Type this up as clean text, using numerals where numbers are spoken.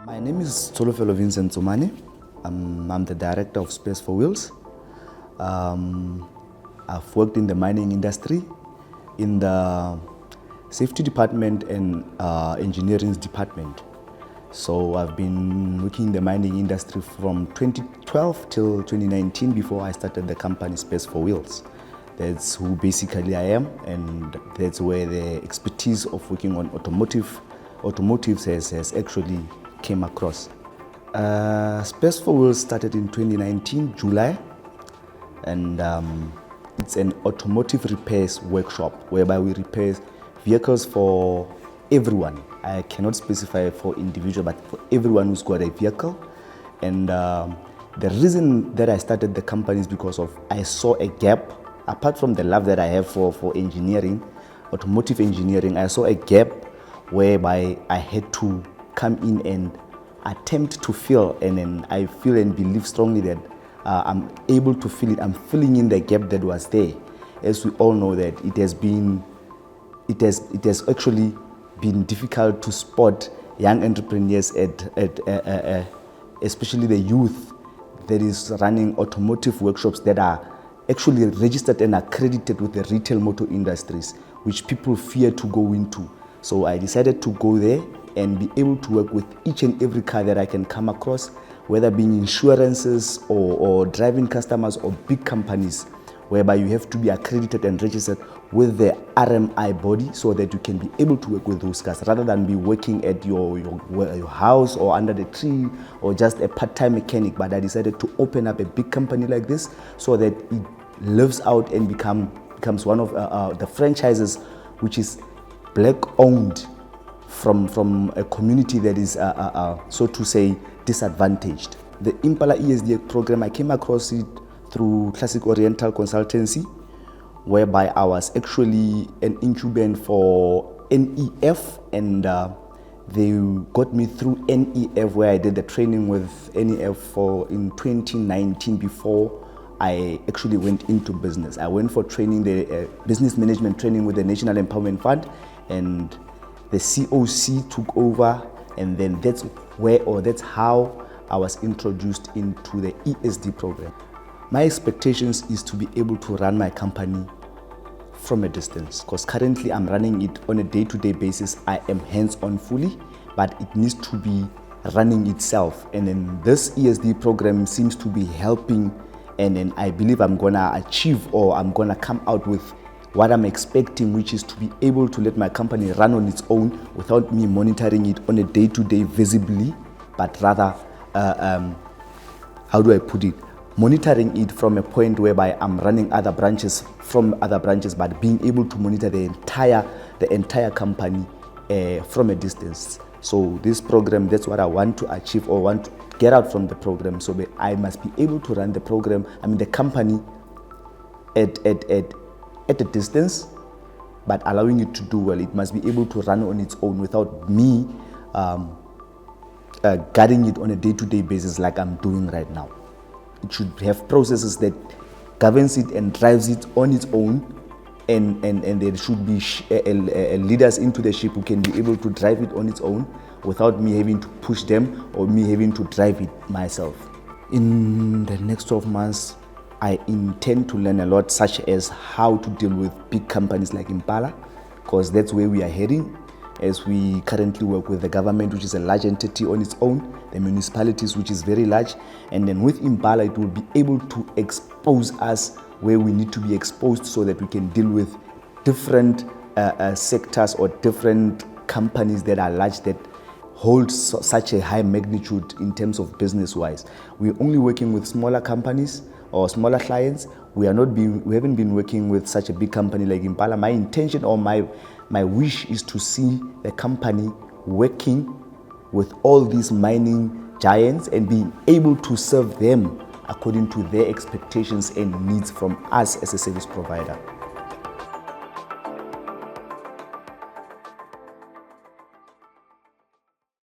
My name is Vincent Tsomane. I'm the director of Space for Wheels. I've worked in the mining industry, in the safety department and engineering department. So I've been working in the mining industry from 2012 till 2019 before I started the company Space for Wheels. That's who basically I am, and that's where the expertise of working on automotives has actually came across. Space for Wheels started in 2019, July, and it's an automotive repairs workshop whereby we repair vehicles for everyone. I cannot specify for individual, but for everyone who's got a vehicle. And the reason that I started the company is because of I saw a gap. Apart from the love that I have for engineering, automotive engineering, I saw a gap whereby I had to come in and attempt to fill, and then I feel and believe strongly that I'm able to fill it. I'm filling in the gap that was there. As we all know that it has actually been difficult to spot young entrepreneurs especially the youth that is running automotive workshops that are actually registered and accredited with the retail motor industries, which people fear to go into. So I decided to go there and be able to work with each and every car that I can come across, whether being insurances or driving customers or big companies, whereby you have to be accredited and registered with the RMI body so that you can be able to work with those cars rather than be working at your house or under the tree or just a part-time mechanic. But I decided to open up a big company like this so that it lives out and becomes one of the franchises which is black owned from a community that is so to say disadvantaged. The Impala ESD program, I came across it through Classic Oriental Consultancy, whereby I was actually an incumbent for NEF, and they got me through NEF, where I did the training with NEF in 2019 before I actually went into business. I went for training, the business management training with the National Empowerment Fund, and the COC took over, and then that's how I was introduced into the ESD program. My expectations is to be able to run my company from a distance, because currently I'm running it on a day-to-day basis. I am hands-on fully, but it needs to be running itself. And then this ESD program seems to be helping, and then I believe I'm gonna achieve, or I'm gonna come out with what I'm expecting, which is to be able to let my company run on its own without me monitoring it on a day-to-day visibly, but rather, how do I put it? Monitoring it from a point whereby I'm running other branches from other branches, but being able to monitor the entire company from a distance. So this program, that's what I want to achieve or want to get out from the program. So I must be able to run the program, the company at a distance, but allowing it to do well. It must be able to run on its own without me guiding it on a day-to-day basis like I'm doing right now. It should have processes that governs it and drives it on its own, and there should be leaders into the ship who can be able to drive it on its own without me having to push them or me having to drive it myself. In the next 12 months, I intend to learn a lot, such as how to deal with big companies like Impala, because that's where we are heading, as we currently work with the government, which is a large entity on its own, the municipalities, which is very large, and then with Impala, it will be able to expose us where we need to be exposed so that we can deal with different sectors or different companies that are large, that hold such a high magnitude in terms of business-wise. We're only working with smaller companies or smaller clients. We haven't been working with such a big company like Impala. My intention or my wish is to see the company working with all these mining giants and being able to serve them according to their expectations and needs from us as a service provider.